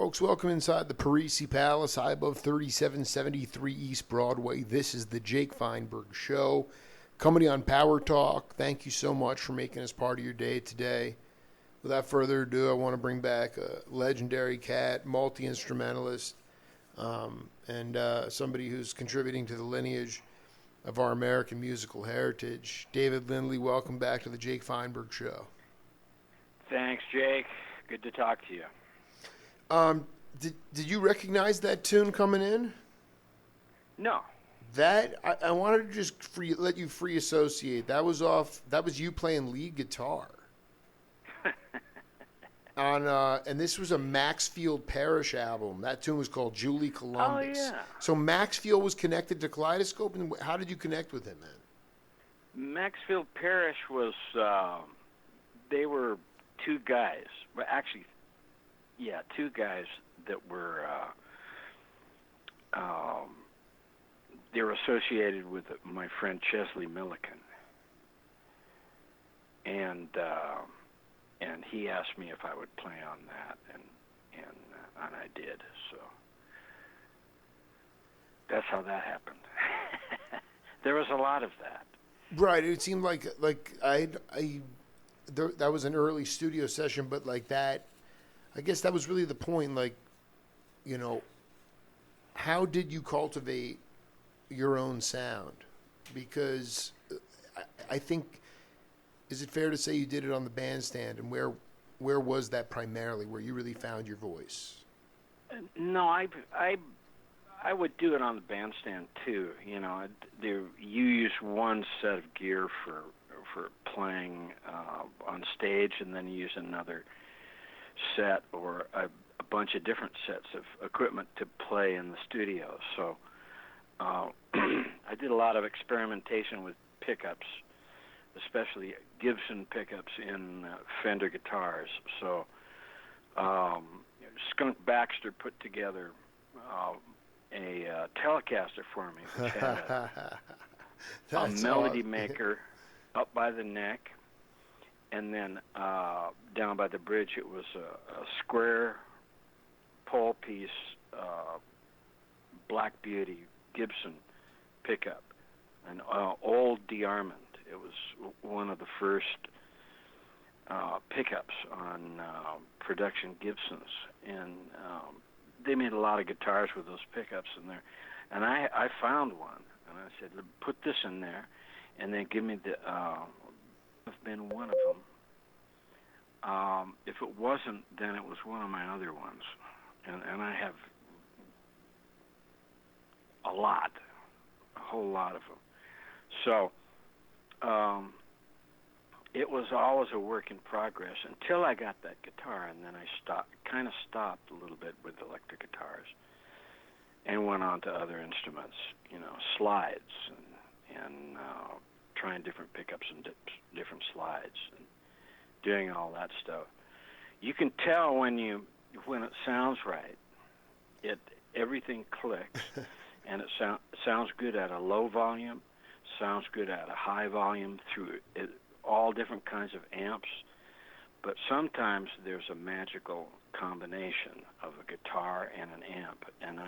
folks, welcome inside the Parisi Palace, high above 3773 East Broadway. This is the Jake Feinberg Show, coming on Power Talk. Thank you so much for making us part of your day today. Without further ado, I want to bring back a legendary cat, multi-instrumentalist, and somebody who's contributing to the lineage of our American musical heritage. David Lindley, welcome back to the Jake Feinberg Show. Thanks, Jake. Good to talk to you. Did you recognize that tune coming in? No. That I wanted to just let you free associate. That was you playing lead guitar. And this was a Maxfield Parrish album. That tune was called Julie Columbus. Oh, yeah. So Maxfield was connected to Kaleidoscope, and how did you connect with him, man? Maxfield Parrish was, they were two guys. Well, actually, yeah, two guys that were, they were associated with my friend Chesley Milliken. And he asked me if I would play on that, and I did. So that's how that happened. There was a lot of that. Right. It seemed like that was an early studio session, but like that, I guess that was really the point. Like, you know, how did you cultivate your own sound? Because I think, is it fair to say you did it on the bandstand, and where was that primarily, where you really found your voice? No, I would do it on the bandstand too. You know, you use one set of gear for playing on stage, and then you use another set or a bunch of different sets of equipment to play in the studio. So I did a lot of experimentation with pickups, especially Gibson pickups in Fender guitars. So Skunk Baxter put together a Telecaster for me, which had a melody maker up by the neck, and then down by the bridge it was a square pole piece Black Beauty Gibson pickup, an old DeArmond. It was one of the first pickups on production Gibsons, and they made a lot of guitars with those pickups in there. And I found one, and I said, put this in there, and then give me the, have been one of them. If it wasn't, then it was one of my other ones. And I have a whole lot of them. So it was always a work in progress until I got that guitar, and then I kind of stopped a little bit with electric guitars and went on to other instruments, you know, slides and trying different pickups and different slides and doing all that stuff. You can tell when it sounds right. Everything clicks, and it sounds good at a low volume, sounds good at a high volume through all different kinds of amps. But sometimes there's a magical combination of a guitar and an amp, and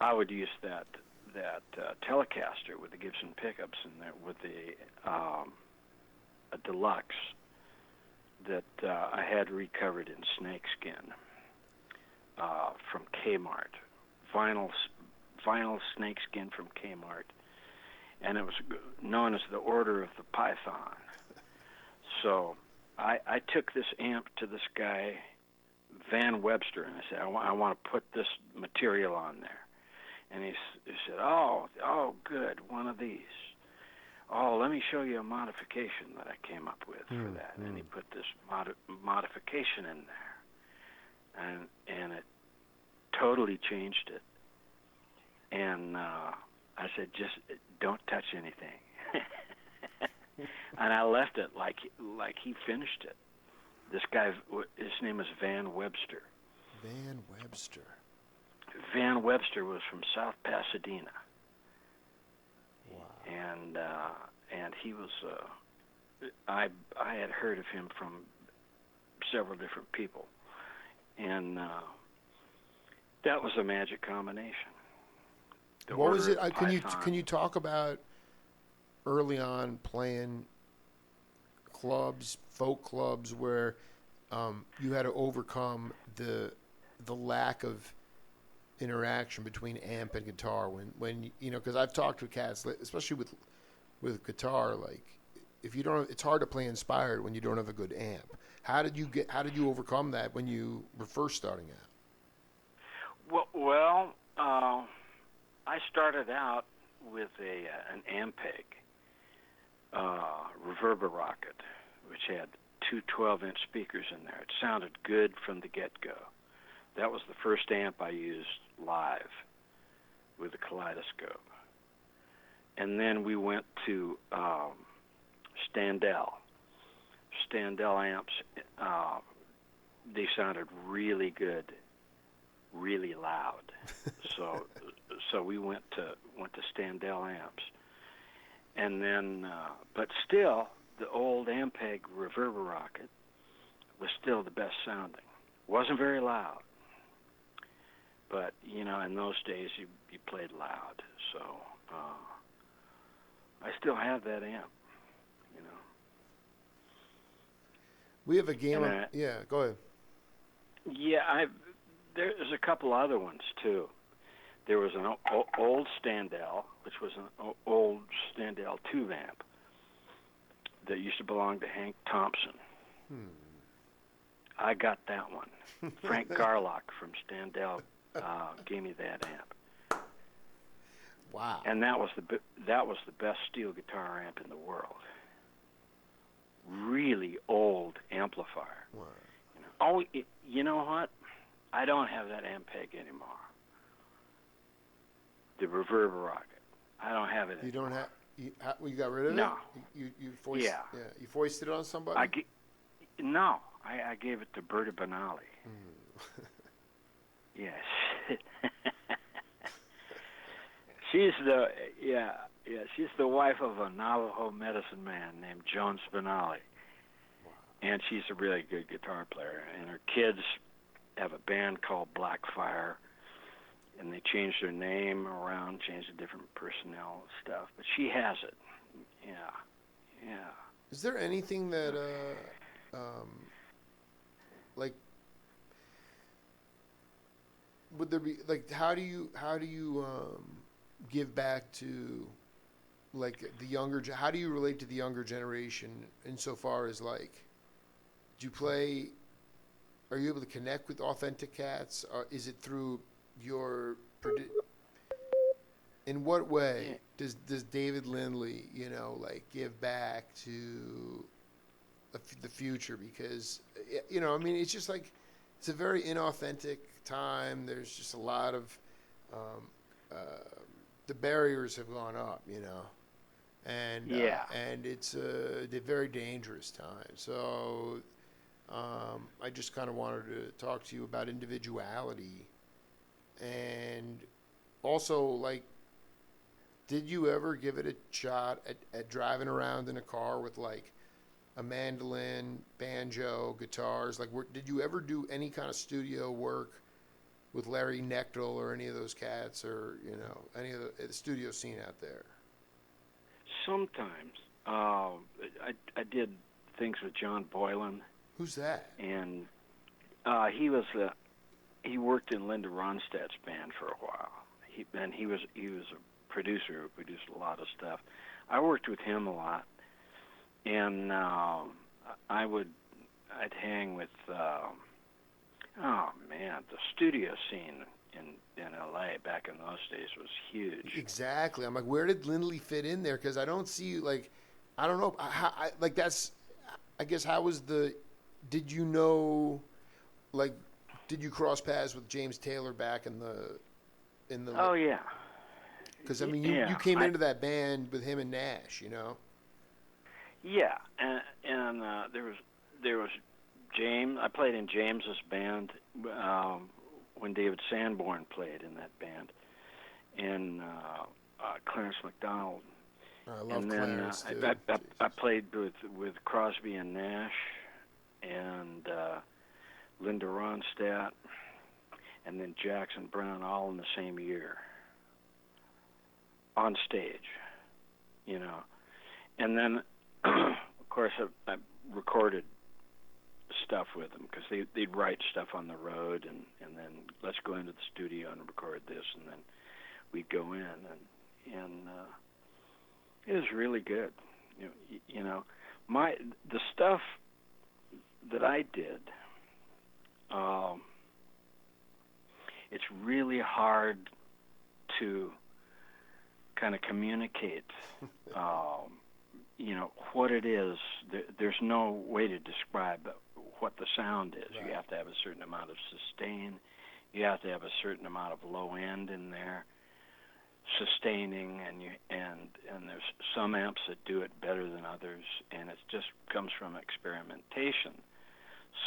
I would use that Telecaster with the Gibson pickups in there with a deluxe that I had recovered in snakeskin from Kmart, vinyl snakeskin from Kmart, and it was known as the Order of the Python. So I took this amp to this guy, Van Webster, and I said, I want to put this material on there. And he said, oh, good, one of these. Oh, let me show you a modification that I came up with for that. And he put this modification in there. And it totally changed it. And I said, just don't touch anything. And I left it like he finished it. This guy, his name is Van Webster. Van Webster. Van Webster was from South Pasadena. Wow. And he was, I had heard of him from several different people. and that was a magic combination. The What was order it? of Python. Can you talk about early on playing clubs, folk clubs, where you had to overcome the lack of interaction between amp and guitar when you know, because I've talked to cats, especially with guitar, like if you don't, it's hard to play inspired when you don't have a good amp. How did you overcome that when you were first starting out? Well, I started out with an Ampeg Reverberocket, which had two 12-inch speakers in there. It sounded good from the get-go. That was the first amp I used live with the Kaleidoscope. And then we went to Standell. Standell amps, they sounded really good, really loud. So we went to Standell amps. And then, but still, the old Ampeg Reverberocket was still the best sounding. Wasn't very loud, but you know, in those days you played loud. So I still have that amp. You know. We have a game. Yeah, go ahead. Yeah, there's a couple other ones too. There was an old Standell, which was an old Standell tube amp that used to belong to Hank Thompson. I got that one. Frank Garlock from Standell gave me that amp. Wow! And that was the best steel guitar amp in the world. Really old amplifier. Wow. You know what? I don't have that Ampeg anymore. The Reverberocket. I don't have it anymore. You don't have. You got rid of it? No. You foisted. Yeah. You foisted it on somebody. No. I gave it to Berta Benali. Yes. She's the wife of a Navajo medicine man named Jones Benali. Wow. And she's a really good guitar player. And her kids have a band called Blackfire, and they changed their name around, changed the different personnel and stuff. But she has it. Yeah. Is there anything that like, would there be, like, how do you give back to, like, the younger, how do you relate to the younger generation insofar as, like, are you able to connect with authentic cats, or is it through your, in what way does David Lindley, you know, like, give back to the future? Because, you know, I mean, it's just like, it's a very inauthentic time. There's just a lot of the barriers have gone up, you know, and and it's a very dangerous time. So I just kind of wanted to talk to you about individuality, and also, like, did you ever give it a shot at driving around in a car with, like, a mandolin, banjo, guitars? Like, did you ever do any kind of studio work with Larry Knechtel or any of those cats, or, you know, any of the studio scene out there? Sometimes. I did things with John Boylan. Who's that? And he worked in Linda Ronstadt's band for a while. He was a producer who produced a lot of stuff. I worked with him a lot, and I'd hang with the studio scene in L.A. back in those days was huge. Exactly. I'm like, where did Lindley fit in there? Because I don't see, like, I don't know. Like, that's, I guess, how was did you know, like, did you cross paths with James Taylor back in the? Oh, yeah. Because, I mean, you came into that band with him and Nash, you know? Yeah, and there was James. I played in James's band when David Sanborn played in that band, and Clarence McDonald. I love and then Clarence, I played with Crosby and Nash, and Linda Ronstadt, and then Jackson Browne, all in the same year on stage, you know. And then, of course, I recorded stuff with them because they'd write stuff on the road, and then let's go into the studio and record this, and then we'd go in, and it was really good. You know, the stuff that I did, it's really hard to kind of communicate, you know, what it is. There's no way to describe what the sound is. Right. You have to have a certain amount of sustain. You have to have a certain amount of low end in there, sustaining, and there's some amps that do it better than others, and it just comes from experimentation.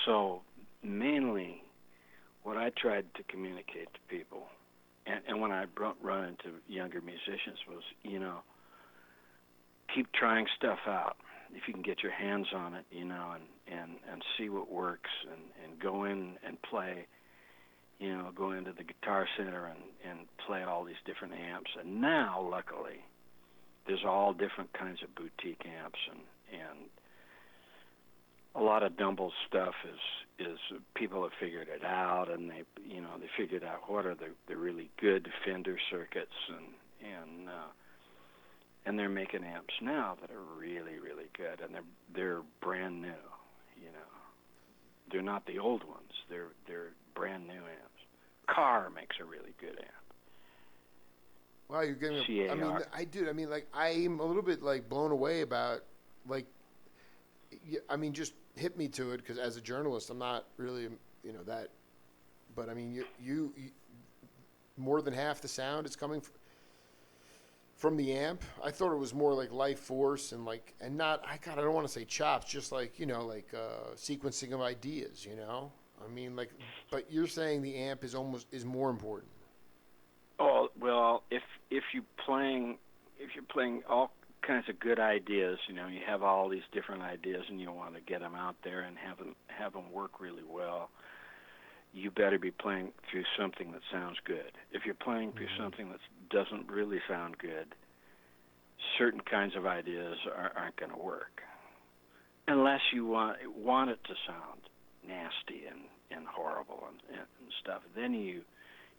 So mainly what I tried to communicate to people, and when I run into younger musicians, was, you know, keep trying stuff out if you can get your hands on it, you know, and see what works, and go in and play, you know, go into the Guitar Center and play all these different amps. And now, luckily, there's all different kinds of boutique amps, and a lot of Dumble's stuff is people have figured it out, and they figured out what are the really good Fender circuits, and they're making amps now that are really, really good, and they're brand new, you know. They're not the old ones. They're brand new amps. Carr makes a really good amp. Wow, you're getting. C-A-R. I mean, I mean, like, I'm a little bit like blown away about, like, I mean, just hit me to it, because as a journalist, I'm not really, you know, that. But I mean, you more than half the sound is coming from the amp. I thought it was more like life force and not. I don't want to say chops, just like, you know, like sequencing of ideas. You know, I mean, like, but you're saying the amp is more important. Oh well, if you're playing all kinds of good ideas, you know, you have all these different ideas, and you want to get them out there and have them work really well. You better be playing through something that sounds good. If you're playing through something that doesn't really sound good, certain kinds of ideas aren't going to work, unless you want it to sound nasty and horrible and stuff. Then you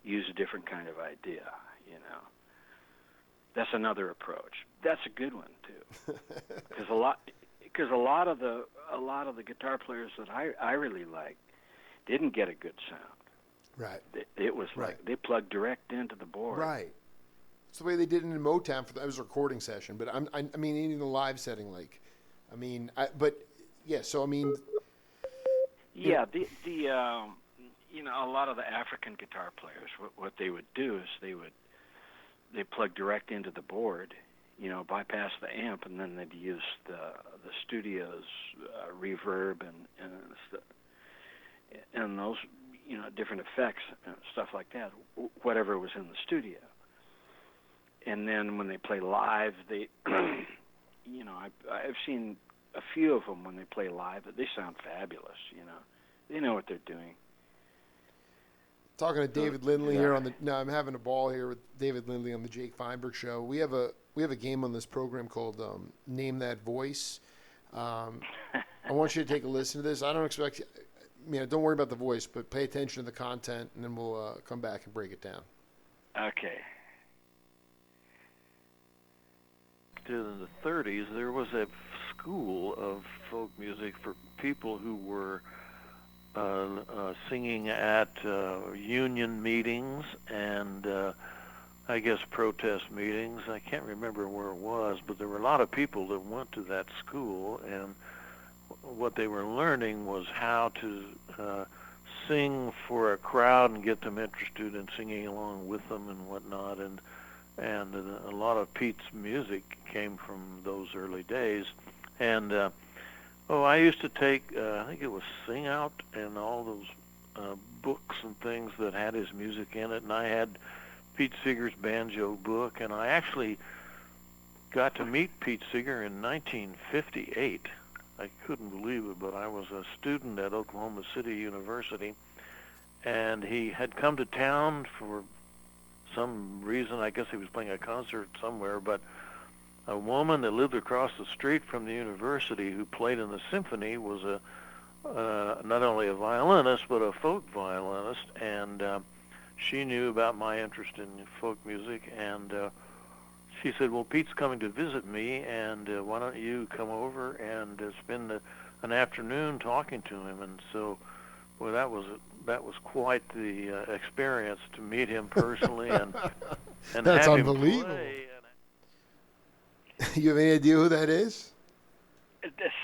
use a different kind of idea, you know. That's another approach. That's a good one too, because a lot of the guitar players that I really like didn't get a good sound. Right. It was like they plugged direct into the board. Right. It's the way they did it in Motown that was a recording session. But I mean, in the live setting, like, I mean, So I mean. Yeah. You know, a lot of the African guitar players, what they would do is they plug direct into the board, you know, bypass the amp, and then they'd use the studio's reverb and those, you know, different effects and stuff like that, whatever was in the studio. And then when they play live, they, you know, I've seen a few of them when they play live that they sound fabulous. You know, they know what they're doing. Talking to David Lindley here I'm having a ball here with David Lindley on the Jake Feinberg Show. We have a game on this program called Name That Voice. I want you to take a listen to this. I don't expect you. You know, don't worry about the voice, but pay attention to the content, and then we'll come back and break it down. Okay. In the 30s, there was a school of folk music for people who were singing at union meetings and I guess protest meetings. I can't remember where it was, but there were a lot of people that went to that school, and what they were learning was how to sing for a crowd and get them interested in singing along with them and whatnot. And a lot of Pete's music came from those early days. And I used to take, I think it was Sing Out and all those books and things that had his music in it. And I had Pete Seeger's banjo book, and I actually got to meet Pete Seeger in 1958. I couldn't believe it, but I was was a student at Oklahoma City University, and he had come to town for some reason. I guess he was playing a concert somewhere, but a woman that lived across the street from the university who played in the symphony was not only a violinist, but a folk violinist, and she knew about my interest in folk music, and she said, well, Pete's coming to visit me, and why don't you come over and spend an afternoon talking to him? And so, well, that was quite the experience to meet him personally and That's have unbelievable. him play. You have any idea who that is?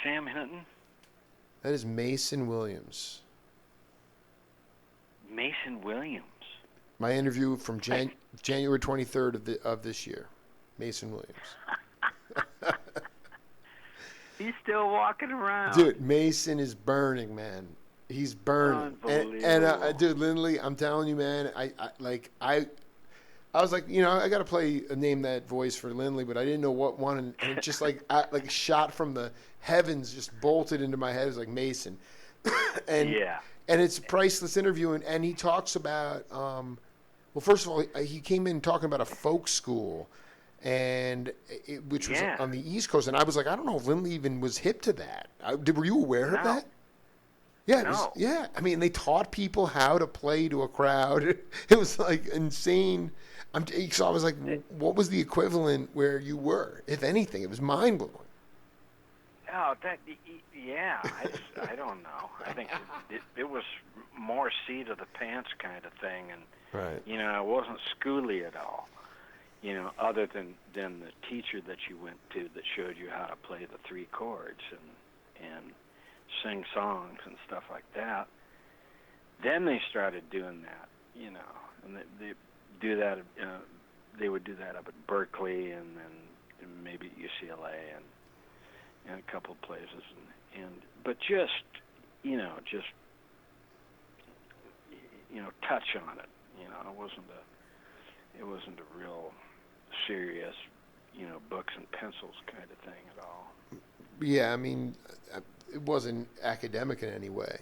Sam Hinton. That is Mason Williams. Mason Williams. My interview from January 23rd of this year. Mason Williams. He's still walking around. Dude, Mason is burning, man. He's burning. Unbelievable. And dude, Lindley, I'm telling you, man, I was like, you know, I got to play name that voice for Lindley, but I didn't know what one, and it just like a shot from the heavens just bolted into my head. It was like Mason. And it's a priceless interview, and he talks about well, first of all, he came in talking about a folk school, which was on the East Coast, and I was like, I don't know if Lindley even was hip to that. Were you aware of that? Yeah, I mean, they taught people how to play to a crowd. It was like insane. So I was like, what was the equivalent where you were, if anything? It was mind blowing. Oh, I don't know. I think it was more seat of the pants kind of thing, and right. You know, it wasn't schooly at all. You know, other than the teacher that you went to that showed you how to play the three chords and sing songs and stuff like that. Then they started doing that, you know, and they do that. They would do that up at Berkeley and then maybe at UCLA and a couple of places, but just touch on it. You know, it wasn't a real serious, you know, books and pencils kind of thing at all. Yeah, I mean, it wasn't academic in any way.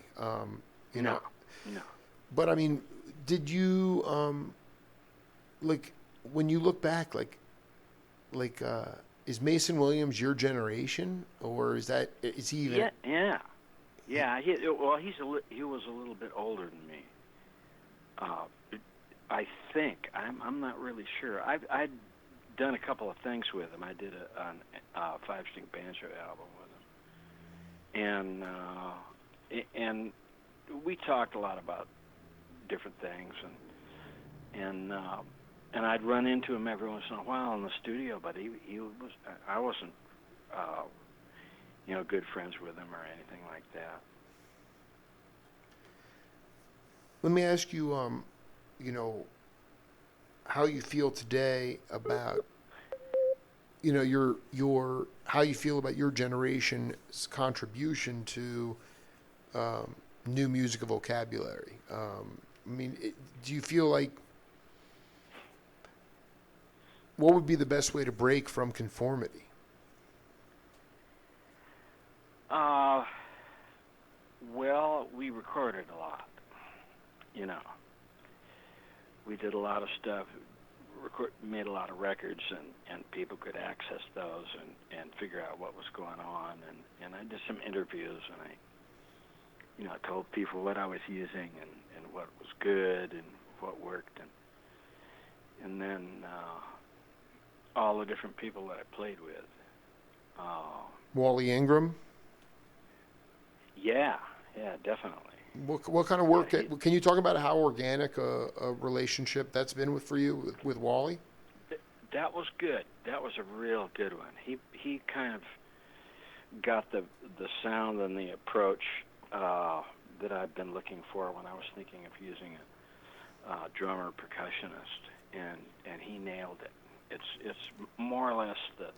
You know. No. But I mean, did you like when you look back, like is Mason Williams your generation, or is he even? Yeah. He was a little bit older than me. I think I'm not really sure. I'd done a couple of things with him. I did a 5-string banjo album with him, and we talked a lot about different things, and I'd run into him every once in a while in the studio, but I wasn't good friends with him or anything like that. Let me ask you, how you feel today about, your how you feel about your generation's contribution to new musical vocabulary. Do you feel like, what would be the best way to break from conformity? Well, we recorded a lot. You know, we did a lot of stuff, made a lot of records, and people could access those and figure out what was going on. And I did some interviews, and I told people what I was using and what was good and what worked, and then all the different people that I played with. Wally Ingram? Yeah, definitely. What kind of work? Can you talk about how organic a relationship that's been for you with Wally? That was good. That was a real good one. He kind of got the sound and the approach that I've been looking for when I was thinking of using a drummer percussionist, and he nailed it. It's more or less the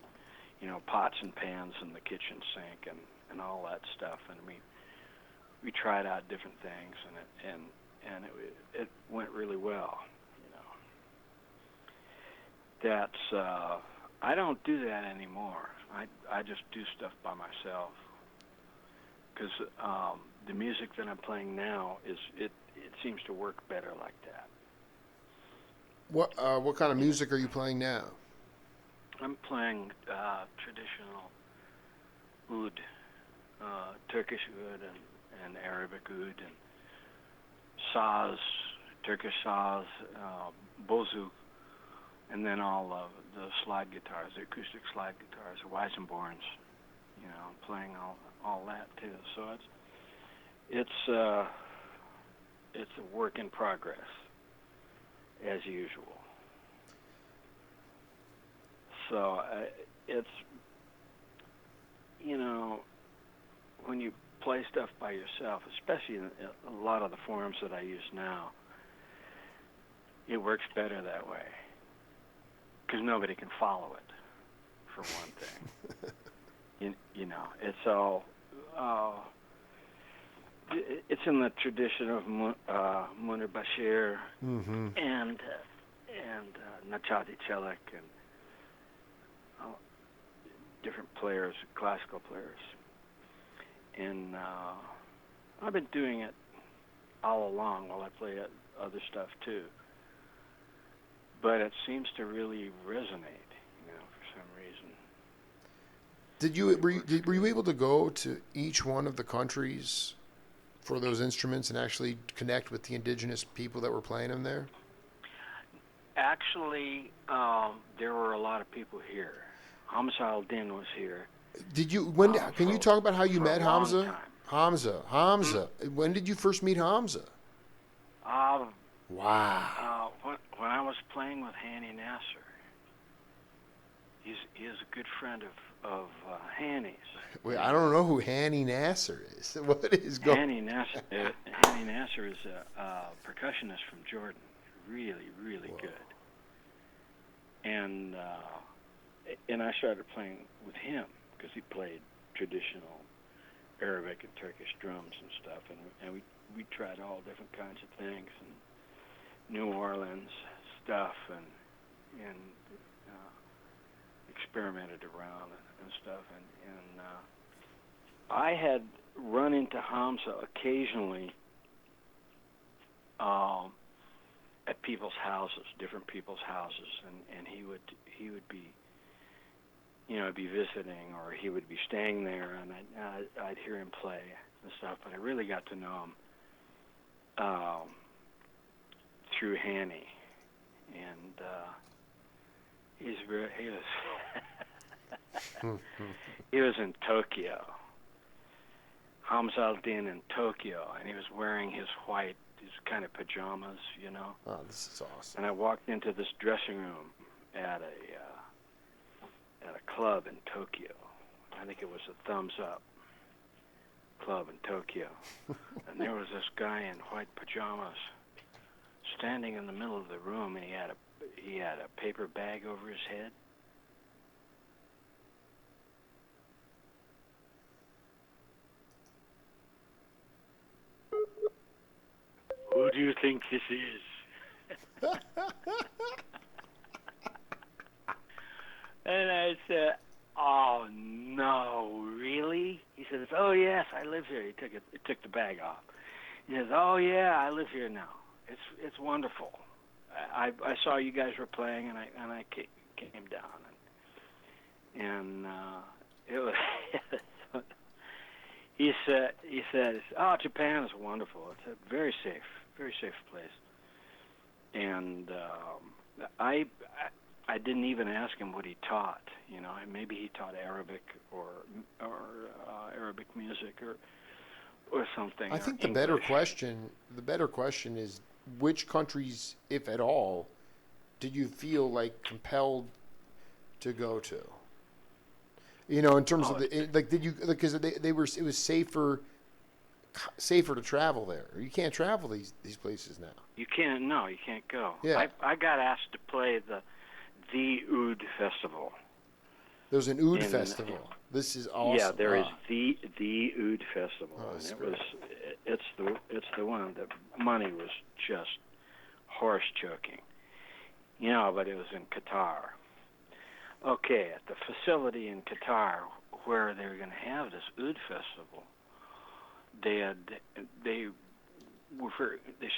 pots and pans in the kitchen sink and all that stuff, and we tried out different things, and it went really well. That's I don't do that anymore. I just do stuff by myself, because the music that I'm playing now it seems to work better like that. What kind of music are you playing now? I'm playing traditional oud, Turkish oud and Arabic oud and saz, Turkish saz, bozuk, and then all of the slide guitars, the acoustic slide guitars, the Weizenborns. You know, I'm playing all that too. So it's a work in progress, as usual. So it's, you know, when you play stuff by yourself, especially in a lot of the forms that I use now, it works better that way because nobody can follow it, for one thing. you know, it's all it's in the tradition of Munir Bashir and Nachati Chelik and different players, classical players. And I've been doing it all along while I play other stuff too. But it seems to really resonate, you know, for some reason. Were you able to go to each one of the countries for those instruments and actually connect with the indigenous people that were playing them there? Actually, there were a lot of people here. Hamza al-Din was here. Did you? Can you talk about how you met Hamza? Hamza. When did you first meet Hamza? Wow. When I was playing with Hani Nasser. He is a good friend of Hani's. Wait, I don't know who Hani Nasser is. What is going? Hani Nasser is a percussionist from Jordan. Really, really Whoa. good. And I started playing with him because he played traditional Arabic and Turkish drums and stuff, and we tried all different kinds of things and New Orleans stuff and experimented around and stuff, and I had run into Hamza occasionally at people's houses, different people's houses, and he would be, you know, be visiting, or he would be staying there, and I'd hear him play and stuff. But I really got to know him through Hani, and he was in Tokyo. Hamza al-Din in Tokyo, and he was wearing his kind of pajamas, you know. Oh, this is awesome. And I walked into this dressing room at a club in Tokyo. I think it was a Thumbs Up club in Tokyo. And there was this guy in white pajamas standing in the middle of the room, and he had a paper bag over his head. Who do you think this is? And I said, "Oh no, really?" He says, "Oh yes, I live here." He took the bag off. He says, "Oh yeah, I live here now. It's wonderful. I saw you guys were playing, and I came down, and it was." He said, "Oh, Japan is wonderful. It's a very safe place." And I didn't even ask him what he taught. You know, maybe he taught Arabic or Arabic music or something. I think the better question is, which countries, if at all, did you feel like compelled to go to? You know, in terms of did you, because it was safer to travel there. You can't travel these places now. You can't go. Yeah. I got asked to play the Oud Festival. There's an Oud Festival. This is awesome. Yeah, there is the Oud Festival, Oh, and it's the one that money was just horse choking. You know, but it was in Qatar. Okay, at the facility in Qatar where they were going to have this Oud Festival, they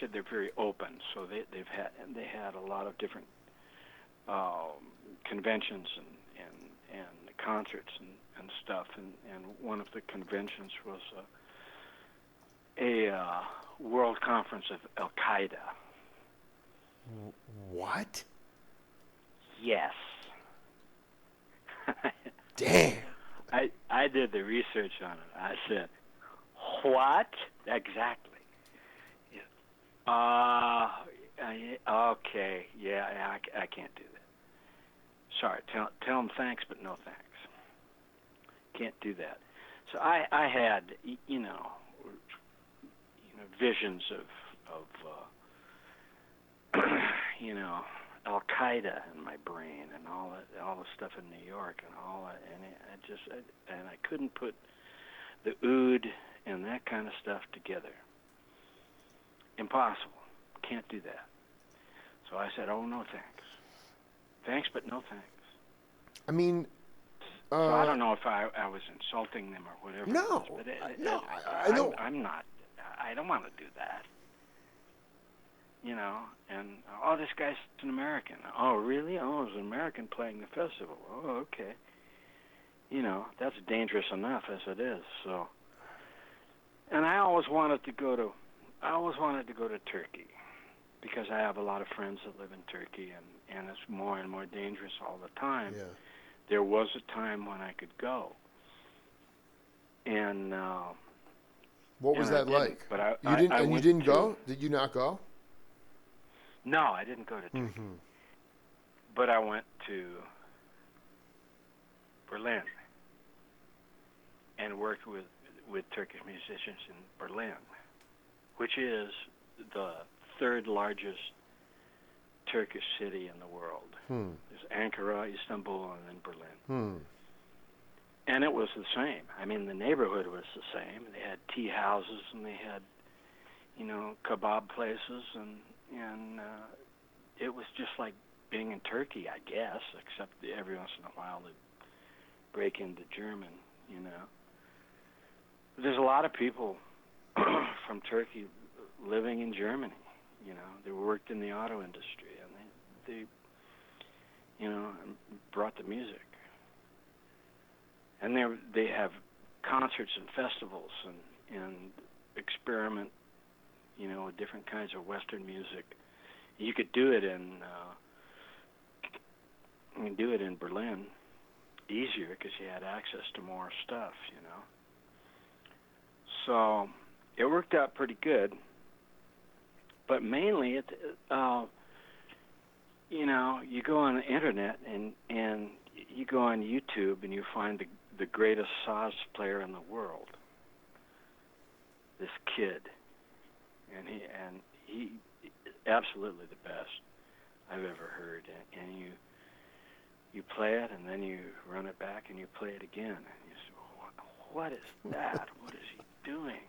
said they're very open, so they had a lot of different conventions and concerts and stuff, and one of the conventions was a world conference of Al Qaeda. What? Yes. Damn. I did the research on it. I said, what? Exactly. Okay. Yeah, I can't do that. Sorry. Tell them thanks, but no thanks. Can't do that. So I had, visions of Al Qaeda in my brain and all the stuff in New York and all that, and I couldn't put the oud and that kind of stuff together. Impossible. Can't do that. So I said, oh, no thanks. Thanks, but no thanks. I mean, so I don't know if I was insulting them or whatever. No, but I don't. I'm not. I don't want to do that. And this guy's an American. Oh, really? Oh, it was an American playing the festival. Oh, okay. That's dangerous enough as it is. So, and I always wanted to go to Turkey because I have a lot of friends that live in Turkey, and it's more and more dangerous all the time. Yeah. There was a time when I could go, and what was that like? But you didn't go? Did you not go? No, I didn't go to Turkey. Mm-hmm. But I went to Berlin and worked with Turkish musicians in Berlin, which is the third largest Turkish city in the world. There's Ankara, Istanbul, and then Berlin. And it was the same. I mean, the neighborhood was the same. They had tea houses and they had, kebab places, and it was just like being in Turkey, I guess, except every once in a while they'd break into German, There's a lot of people from Turkey living in Germany, They worked in the auto industry, and they brought the music. And they have concerts and festivals and experiment, with different kinds of Western music. You could do it in Berlin easier because you had access to more stuff, So it worked out pretty good. But mainly, you go on the internet and you go on YouTube and you find the greatest saz player in the world. This kid, and he absolutely the best I've ever heard. And you play it and then you run it back and you play it again and you say, what is that? What is he doing?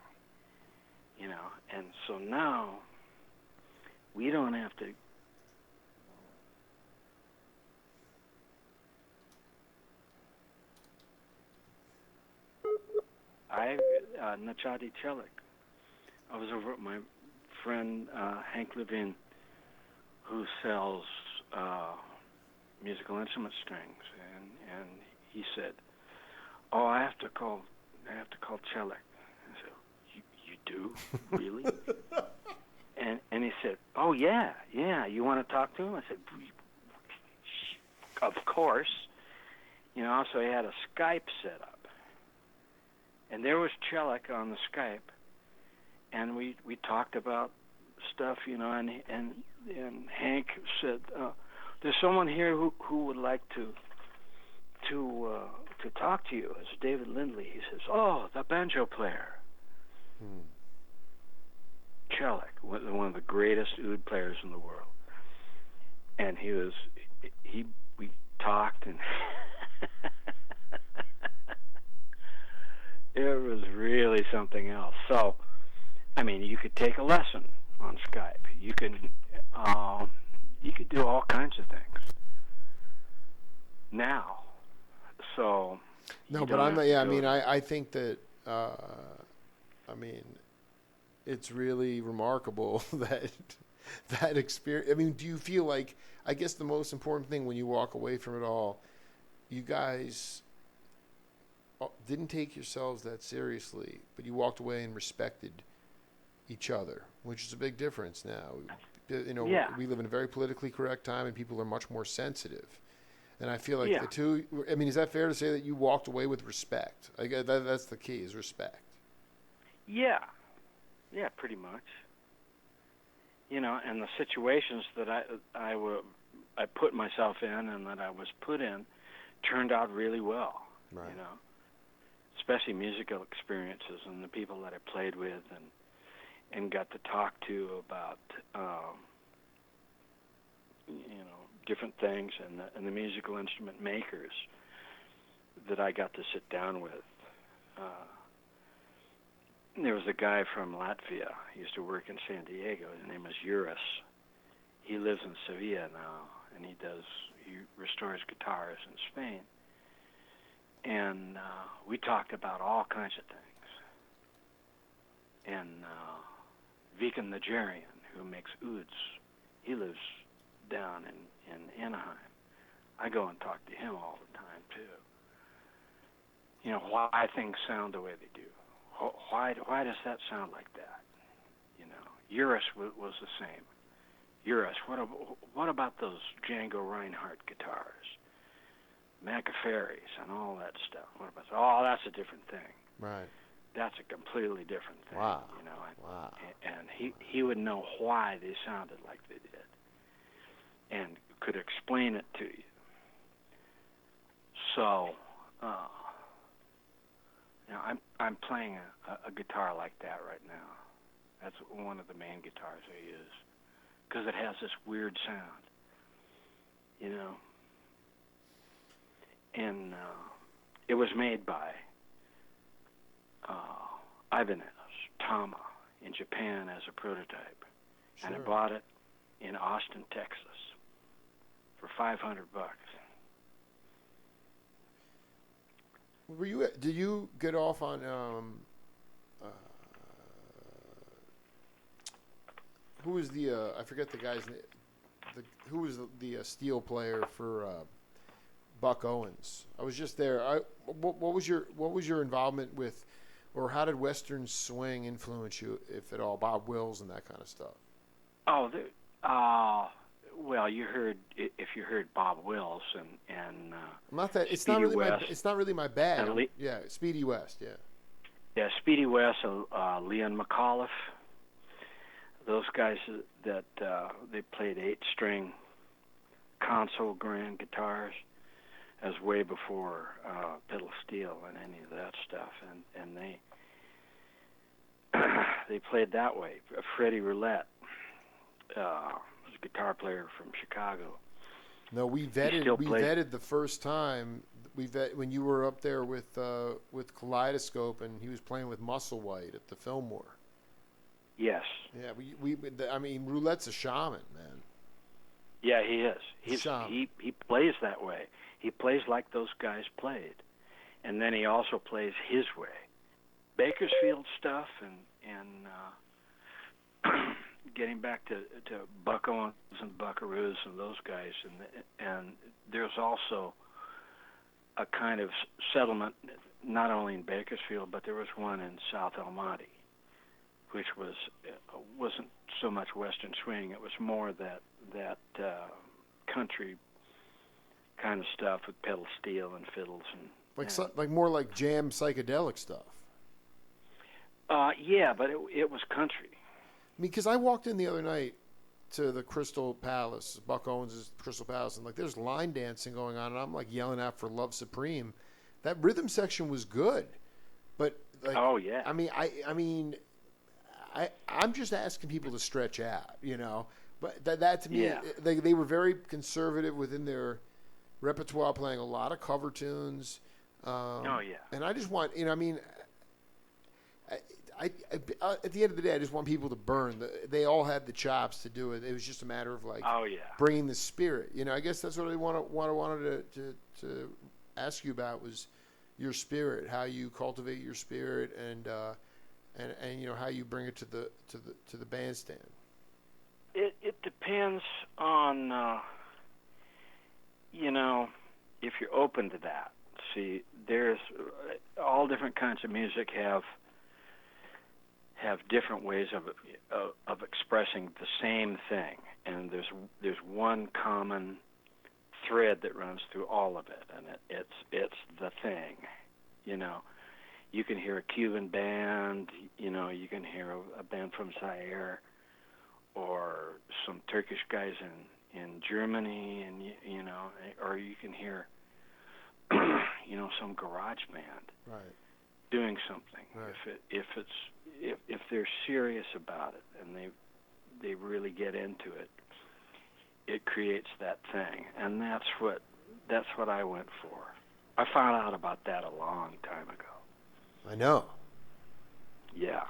And so now we don't have to Nachadi Chelik. I was over at my friend Hank Levin, who sells musical instrument strings, and he said, "Oh, I have to call Chelik." I said, "You do, really?" and he said, "Oh yeah, you want to talk to him?" I said, "Of course." So he had a Skype set up. And there was Chelik on the Skype, and we talked about stuff, and Hank said, "There's someone here who would like to talk to you." It's David Lindley. He says, "Oh, the banjo player." Chelik, one of the greatest oud players in the world, and we talked and. It was really something else. So, I mean, you could take a lesson on Skype. You could do all kinds of things now. So. No, but I'm not. Yeah, I mean, I think that I mean, it's really remarkable that experience. I mean, do you feel like, I guess the most important thing when you walk away from it all, you guys didn't take yourselves that seriously, but you walked away and respected each other, which is a big difference now. You know, Yeah. we live in a very politically correct time, and people are much more sensitive. And I feel like Yeah. the two. I mean, is that fair to say that you walked away with respect? I guess that's the key, is respect. Yeah. Yeah, pretty much. You know, and the situations that I put myself in and that I was put in turned out really well. Right. You know, especially musical experiences and the people that I played with and got to talk to about you know, different things, and the musical instrument makers that I got to sit down with. There was a guy from Latvia. He used to work in San Diego. His name is Juris. He lives in Sevilla now, and he restores guitars in Spain. And we talked about all kinds of things. And Viken Nigerian, who makes ouds, he lives down in Anaheim. I go and talk to him all the time, too. You know, why things sound the way they do. Why does that sound like that? You know, Juris was the same. Juris, what about those Django Reinhardt guitars, Macaferris, and all that stuff? What about? Oh, that's a different thing. Right. That's a completely different thing. Wow. You know, Wow. And he would know why they sounded like they did, and could explain it to you. So. You know, I'm playing a guitar like that right now. That's one of the main guitars I use, because it has this weird sound, you know. And it was made by Ibanez Tama in Japan as a prototype, Sure. and I bought it in Austin, Texas, for $500. Did you get off on who was the I forget the guy's name, who was the steel player for Buck Owens? I was just there. What was your involvement with, or how did Western swing influence you, if at all? Bob Wills and that kind of stuff. Oh, well, you heard Bob Wills and Not that it's Speedy not really West. it's not really my bag. And Yeah, Speedy West. Yeah. Yeah, Speedy West, Leon McAuliffe. Those guys that they played 8-string console grand guitars, as way before pedal steel and any of that stuff, and they played that way. Freddie Roulette was a guitar player from Chicago. No, we vetted the first time. When you were up there with Kaleidoscope, and he was playing with Musselwhite at the Fillmore. Yes. Yeah, I mean, Roulette's a shaman, man. Yeah, he is. He plays that way. He plays like those guys played, and then he also plays his way. Bakersfield stuff and getting back to Buck Owens and Buckaroos and those guys, and there's also a kind of settlement not only in Bakersfield, but there was one in South El Monte, which wasn't so much Western swing. It was more that country kind of stuff with pedal steel and fiddles and like more like jam psychedelic stuff. Yeah, but it was country. I mean, because I walked in the other night to the Crystal Palace, Buck Owens' Crystal Palace, and like there's line dancing going on, and I'm like yelling out for Love Supreme. That rhythm section was good, but like, oh yeah. I mean, I'm just asking people to stretch out, you know. But that to me, yeah. they were very conservative within their repertoire, playing a lot of cover tunes. Oh yeah. And I just want, you know, I mean, I at the end of the day, I just want people to burn. They all had the chops to do it. It was just a matter of like, oh yeah, bringing the spirit. You know, I guess that's what I wanted to ask you about was your spirit, how you cultivate your spirit, and how you bring it to the bandstand? It depends on if you're open to that. See, there's all different kinds of music have different ways of expressing the same thing, and there's one common thread that runs through all of it, and it's the thing. You can hear a Cuban band, you can hear a band from Zaire, or some Turkish guys in Germany, and or you can hear some garage band Right. doing something. Right. If they're serious about it and they really get into it, it creates that thing, and that's what I went for. I found out about that a long time ago. I know. Yeah.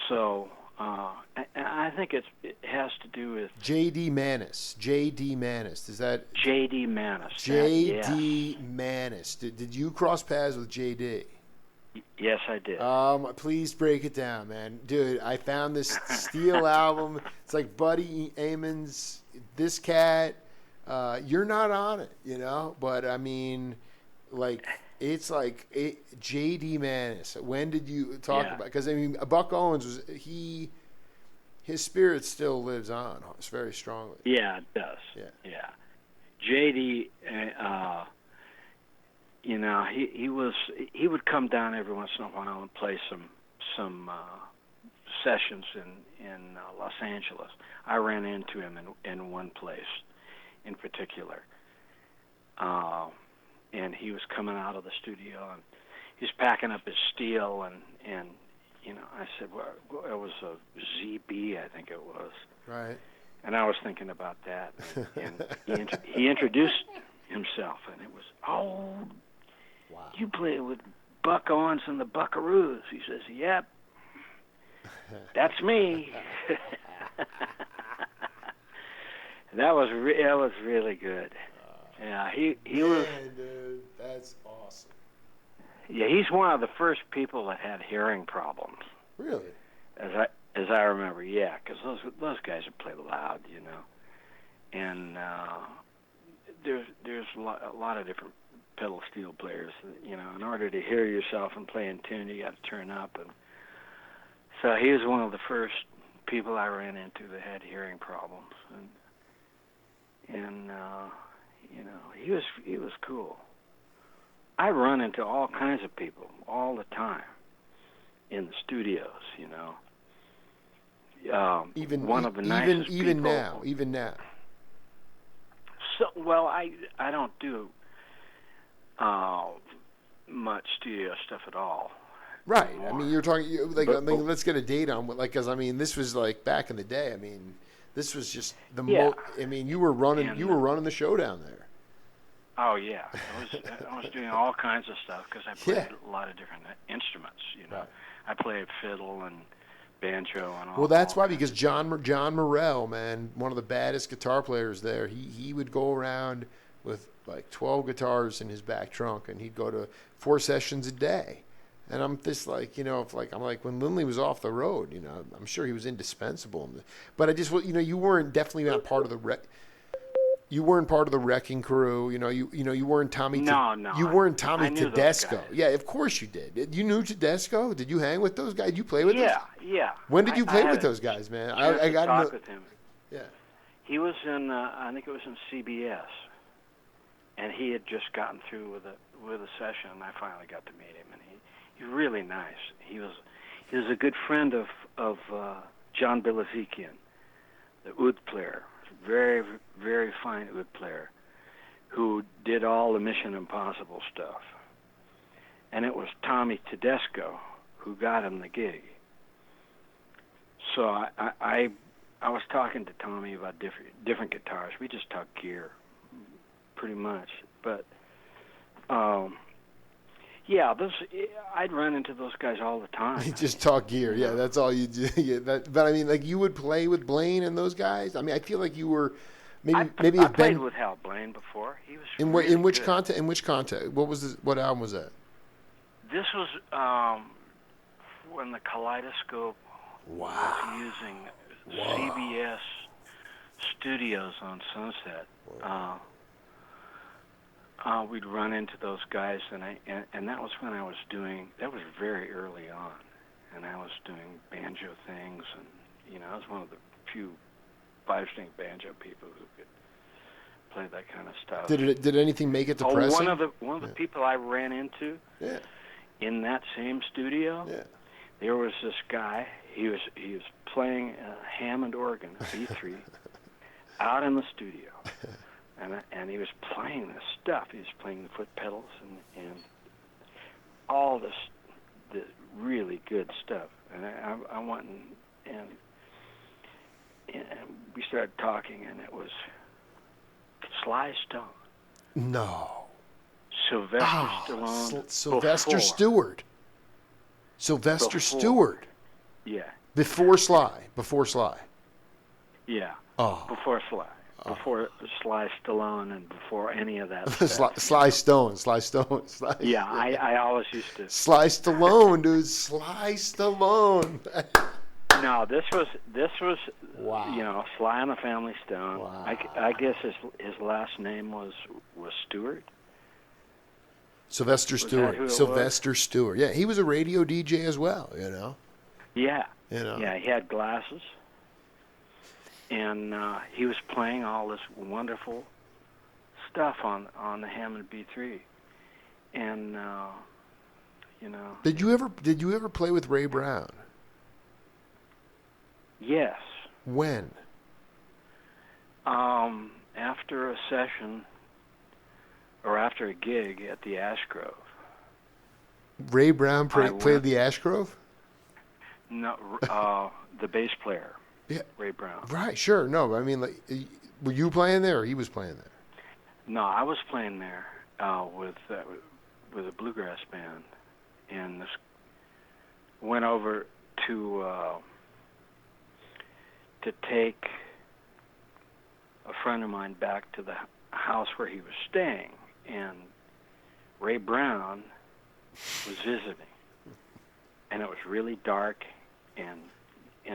So I think it has to do with J.D. Manis. J.D. Manis. Is that J.D. Manis? J.D. Manis? Did you cross paths with J.D.? Yes, I did. Please break it down, man. Dude, I found this Steel album. It's like Buddy Amon's This Cat. You're not on it, but I mean, like, it's like J.D. Manis. When did you talk about? Because I mean, Buck Owens his spirit still lives on. It's very strongly. Yeah, it does. Yeah. J.D. He would come down every once in a while and play some sessions in Los Angeles. I ran into him in one place in particular. And he was coming out of the studio, and he's packing up his steel, and I said, well, it was a ZB, I think it was. Right. And I was thinking about that, and he introduced himself, and it was, wow. You play with Buck Owens and the Buckaroos. He says, yep, that's me. That was really good. Yeah, he was. Dude, that's awesome. Yeah, he's one of the first people that had hearing problems. Really? As I remember, yeah, because those guys would play loud, and there's a lot of different pedal steel players. In order to hear yourself and play in tune, you got to turn up, and so he was one of the first people I ran into that had hearing problems, and he was cool. I run into all kinds of people all the time in the studios, one of the nicest people. Even now. So, well, I don't do much studio stuff at all. Right. Anymore. I mean, you're talking let's get a date on because I mean, this was like back in the day. I mean, this was just I mean, you were running the show down there. Oh yeah, I was doing all kinds of stuff because I played a lot of different instruments. Right. I played fiddle and banjo and all. Well, that's why, because John Morell, man, one of the baddest guitar players there, he would go around with like 12 guitars in his back trunk, and he'd go to 4 sessions a day. And I'm just like, I'm like, when Lindley was off the road, I'm sure he was indispensable. But I just, you weren't definitely not part of the you weren't part of the Wrecking Crew. You weren't Tommy. No. You weren't Tommy I knew Tedesco. Yeah, of course you did. You knew Tedesco. Did you hang with those guys? Did you play with them? Yeah. When did you play with those guys, man? I got to talk with him. Yeah. He was in, I think it was in CBS, and he had just gotten through with a session, and I finally got to meet him, and he's really nice. He was a good friend of John Bilazikian, the oud player, very, very fine oud player, who did all the Mission Impossible stuff. And it was Tommy Tedesco who got him the gig. So I was talking to Tommy about different guitars. We just talked gear, pretty much. But I'd run into those guys all the time. You just talk gear. Yeah, that's all you do. Yeah, but I mean, like, you would play with Blaine and those guys. I mean, I feel like you were maybe. I played with Hal Blaine before. He was in which context? What album was that? This was when the Kaleidoscope was using CBS studios on Sunset. We'd run into those guys, and that was when I was doing. That was very early on, and I was doing banjo things, and I was one of the few 5-string banjo people who could play that kind of stuff. Did anything make it to pressing? One of the people I ran into in that same studio. Yeah. There was this guy. He was playing a Hammond organ, B3, out in the studio, and he was playing this stuff. He was playing the foot pedals and all the really good stuff. And I went and we started talking, and it was Sly Stone. No. Sylvester Stallone. Sylvester Stewart. Sylvester Stewart. Yeah. Before Sly. Yeah. Oh. Before Sly. Before Sly Stallone and before any of that stuff. Sly Stone. Yeah, I always used to. Sly Stallone, dude. Sly Stallone. No, this was wow. Sly and the Family Stone. Wow. I guess his last name was Stewart. Sylvester Stewart. Yeah, he was a radio DJ as well, Yeah. Yeah, he had glasses. And he was playing all this wonderful stuff on the Hammond B3. And Did you ever play with Ray Brown? Yes. When? After a session or after a gig at the Ashgrove. Ray Brown played the Ashgrove? No, the bass player. Yeah. Ray Brown. Right, sure. No, I mean, were you playing there or he was playing there? No, I was playing there with a bluegrass band, and this went over to take a friend of mine back to the house where he was staying, and Ray Brown was visiting, and it was really dark, and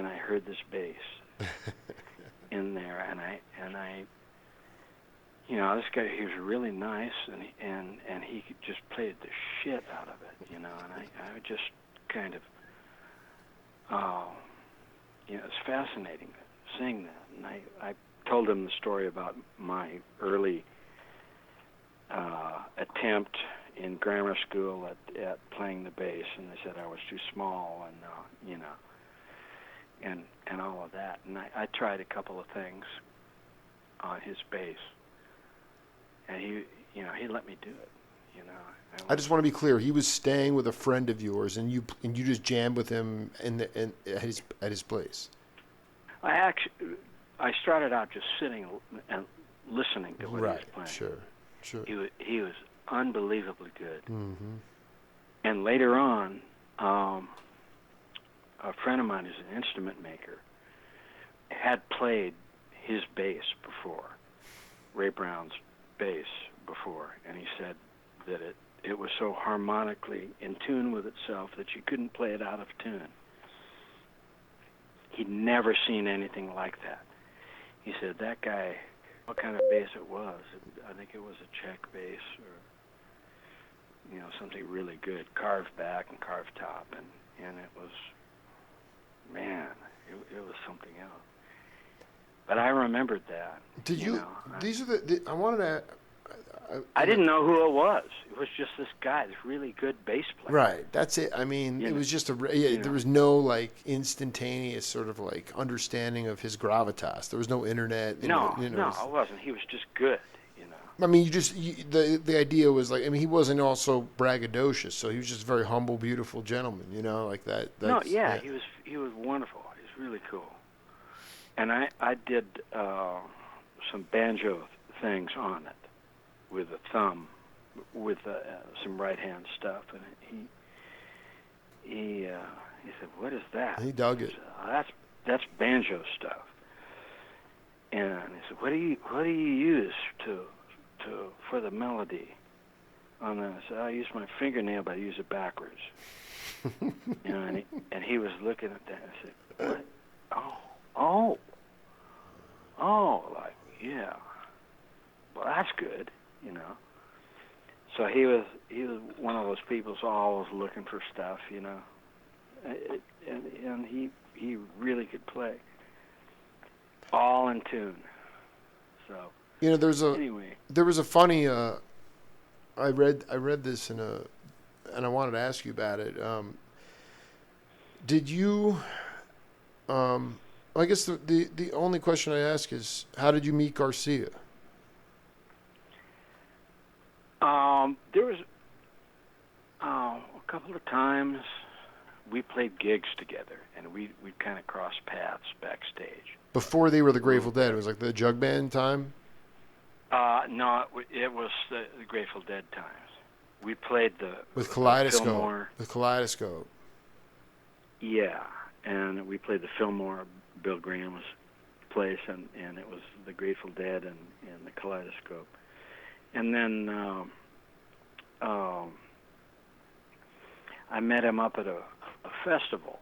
I heard this bass in there, and I this guy, he was really nice, and he just played the shit out of it, and I just kind of it's fascinating seeing that, and I told him the story about my early attempt in grammar school at playing the bass, and they said I was too small, and all of that. And I tried a couple of things on his bass, and he let me do it. I just want to be clear. He was staying with a friend of yours, and you just jammed with him at his place. I started out just sitting and listening to what he was playing. Sure. He was unbelievably good. Mm-hmm. And later on, a friend of mine who's an instrument maker had played his bass before, Ray Brown's bass before, and he said that it was so harmonically in tune with itself that you couldn't play it out of tune. He'd never seen anything like that. He said, that guy, what kind of bass it was, I think it was a Czech bass or, something really good, carved back and carved top, and it was, man, it was something else. But I remembered that. Did you? These are I wanted to. I didn't know who it was. It was just this guy, this really good bass player. Right. That's it. I mean, it was just there was no instantaneous sort of understanding of his gravitas. There was no internet. No, it wasn't. He was just good. I mean, the idea was he wasn't also braggadocious, so he was just a very humble, beautiful gentleman. Like that. He was wonderful. He was really cool. And I did some banjo things on it with a thumb, with some right-hand stuff, and he said, "What is that?" He dug it. Said, that's banjo stuff. And he said, "What do you use for the melody?" on this. I said, I use my fingernail, but I use it backwards. You know, and he was looking at that. I said, what? Like, yeah. Well, that's good, you know. So he was one of those people who's always looking for stuff, you know. And he really could play, all in tune. So You know, there was a funny. I read this and I wanted to ask you about it. Did you? I guess the only question I ask is, how did you meet Garcia? There was a couple of times we played gigs together, and we kind of crossed paths backstage. Before they were the Grateful Dead, it was like the Jug Band time? No, it was the Grateful Dead times. We played with Kaleidoscope. Fillmore. With Kaleidoscope. Yeah, and we played the Fillmore, Bill Graham's place, and it was the Grateful Dead and the Kaleidoscope. And then I met him up at a festival.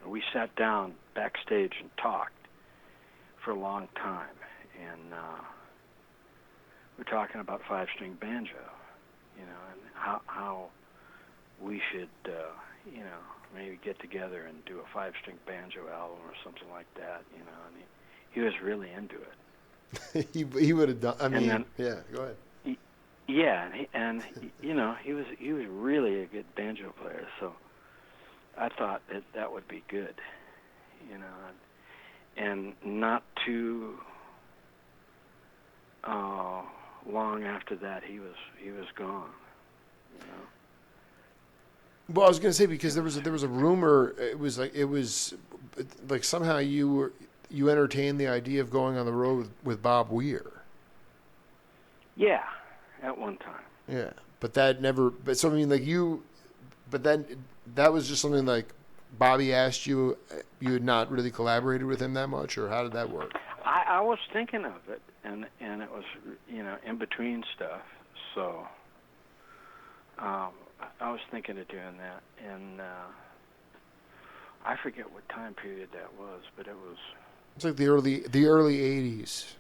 We sat down backstage and talked for a long time, and we're talking about five-string banjo, you know, and how we should, you know, maybe get together and do a five-string banjo album or something like that, you know. And he was really into it. he would have done. I mean, then, yeah. Go ahead. Yeah, and you know, he was really a good banjo player. So I thought that would be good, you know, and not too long after that he was gone, you know. Well, I was going to say, because there was a rumor. It was like somehow you entertained the idea of going on the road with Bob Weir. Yeah, at one time. Yeah, but that never. But so I mean, like you. But then that was just something like Bobby asked you. You had not really collaborated with him that much, or how did that work? I was thinking of it, and it was, you know, in between stuff. So I was thinking of doing that, and I forget what time period that was, but it was. It's like the early '80s.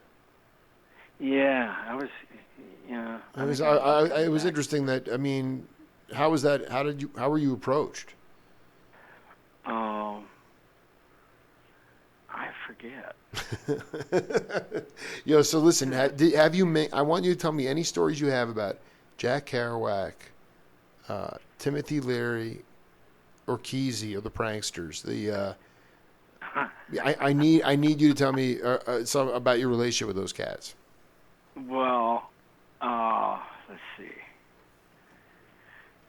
Yeah, I was. You know, it was interesting that, I mean, how was that? How were you approached? I forget. Yo, so listen, have you I want you to tell me any stories you have about Jack Kerouac, Timothy Leary, or Kesey, or the Pranksters. I need you to tell me some about your relationship with those cats. Well, let's see.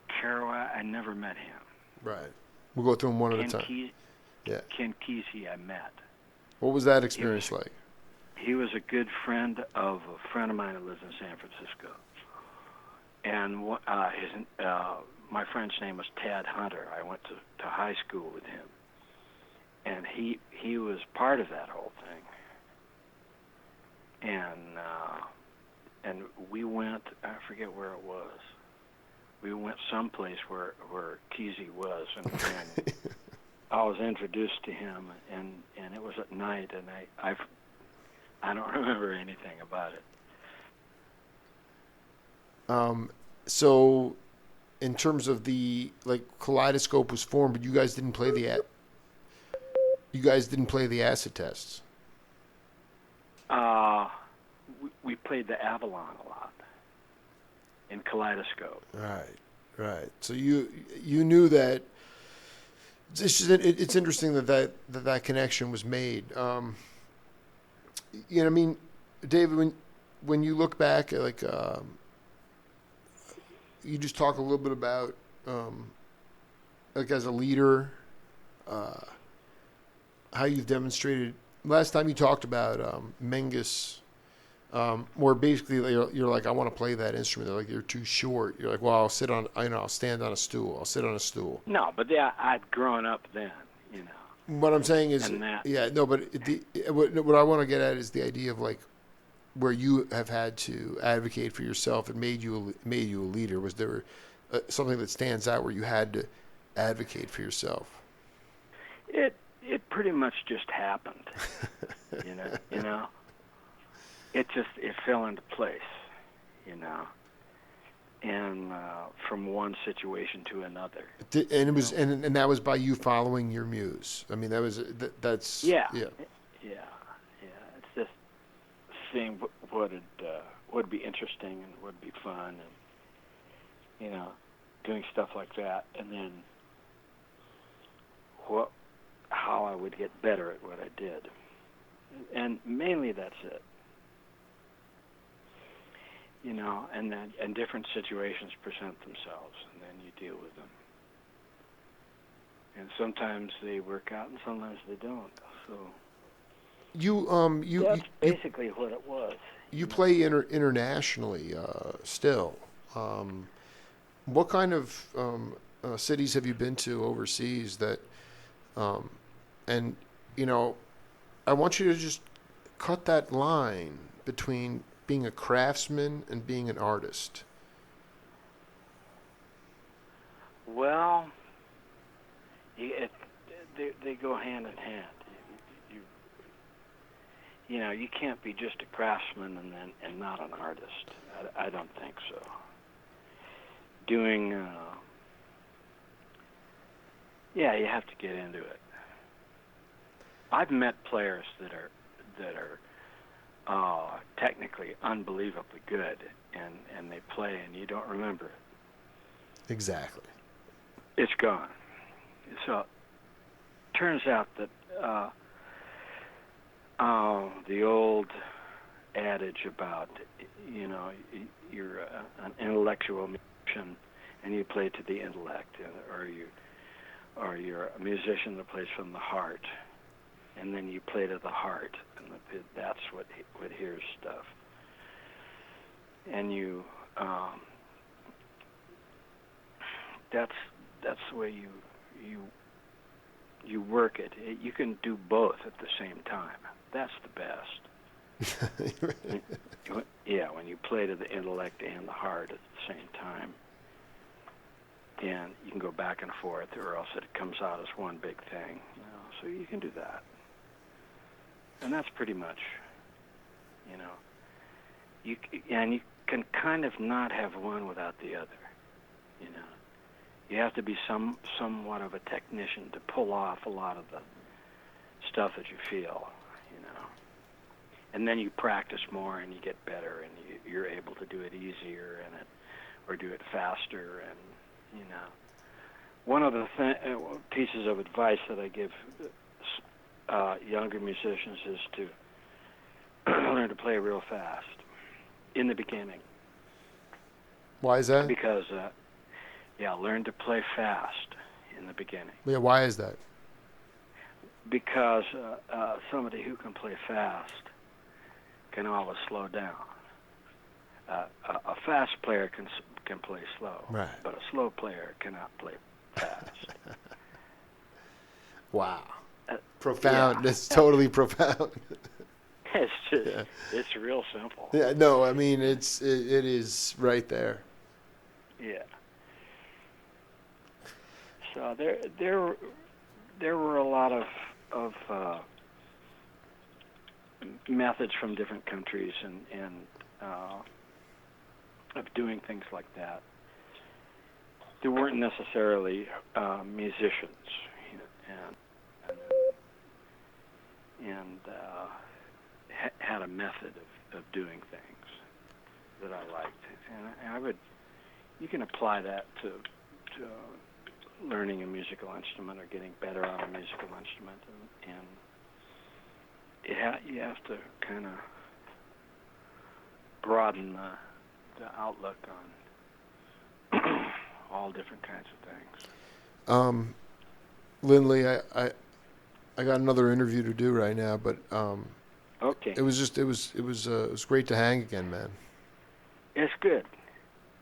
Kerouac, I never met him. Right. We'll go through them one at a time. Ken Kesey, I met. What was that experience like? He was a good friend of a friend of mine who lives in San Francisco. And my friend's name was Tad Hunter. I went to high school with him. And he was part of that whole thing. And we went, I forget where it was. We went someplace where Kesey was, and I was introduced to him, and it was at night, and I don't remember anything about it. So, in terms of Kaleidoscope was formed, but you guys didn't play the acid tests. We played the Avalon a lot in Kaleidoscope. Right. So you knew that. It's interesting that connection was made. You know what I mean, David, when you look back at you just talk a little bit about as a leader, how you've demonstrated. Last time you talked about Mingus, where basically you're like, I want to play that instrument. They're like, you're too short. You're like, well, I'll stand on a stool. I'll sit on a stool. No, but I'd grown up then, you know. What I'm saying is, what I want to get at is the idea of where you have had to advocate for yourself and made you a leader? Was there something that stands out where you had to advocate for yourself? It pretty much just happened. you know. It fell into place, and from one situation to another. And it was, and that was by you following your muse. I mean, that's yeah. It's just seeing what would be interesting and would be fun, and doing stuff like that, and then how I would get better at what I did, and mainly that's it. And different situations present themselves, and then you deal with them. And sometimes they work out, and sometimes they don't. So that's basically what it was. You play internationally still. What kind of cities have you been to overseas that? And I want you to just cut that line between being a craftsman and being an artist. Well, they go hand in hand. You can't be just a craftsman and not an artist. I don't think so. Doing, you have to get into it. I've met players that are technically unbelievably good, and they play, and you don't remember it. Exactly. It's gone. So it turns out that the old adage about you're an intellectual musician and you play to the intellect, or you're a musician that plays from the heart, and then you play to the heart, and that's what hears stuff. And that's the way you work it. You can do both at the same time. That's the best. When you play to the intellect and the heart at the same time, and you can go back and forth, or else it comes out as one big thing. So you can do that. And that's pretty much, you can kind of not have one without the other, You have to be somewhat of a technician to pull off a lot of the stuff that you feel, And then you practice more and you get better, and you're able to do it easier or do it faster, and One of the pieces of advice that I give younger musicians is to learn to play real fast in the beginning. Why is that? Because, learn to play fast in the beginning. Yeah, why is that? Because somebody who can play fast can always slow down. A fast player can play slow, right, but a slow player cannot play fast. Wow. Profound. It's totally profound. It's just, it's real simple. Yeah, no, I mean, it is right there. Yeah. So there were a lot of methods from different countries and of doing things like that. There weren't necessarily musicians, and had a method of doing things that I liked, and you can apply that to learning a musical instrument or getting better on a musical instrument, and you have to kind of broaden the outlook on all different kinds of things. Lindley, I got another interview to do right now, but okay. It was great to hang again, man. It's good.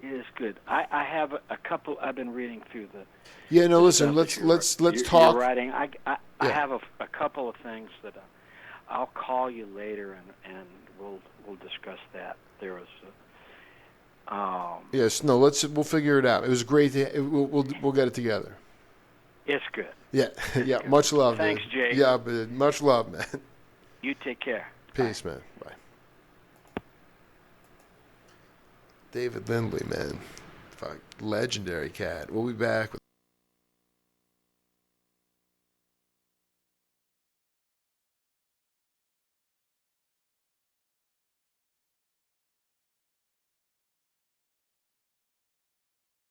It is good. I have a couple. I've been reading through the. Yeah, no. Listen. Let's talk. You're writing. I have a couple of things that I'll call you later and we'll discuss that. There was yes, no, we'll figure it out. It was great. We'll get it together. it's good. Yeah, yeah. Much love. Thanks, dude. Jake. Yeah, but much love, man. You take care. Peace, man. Bye. David Lindley, man. Fuck, legendary cat. We'll be back with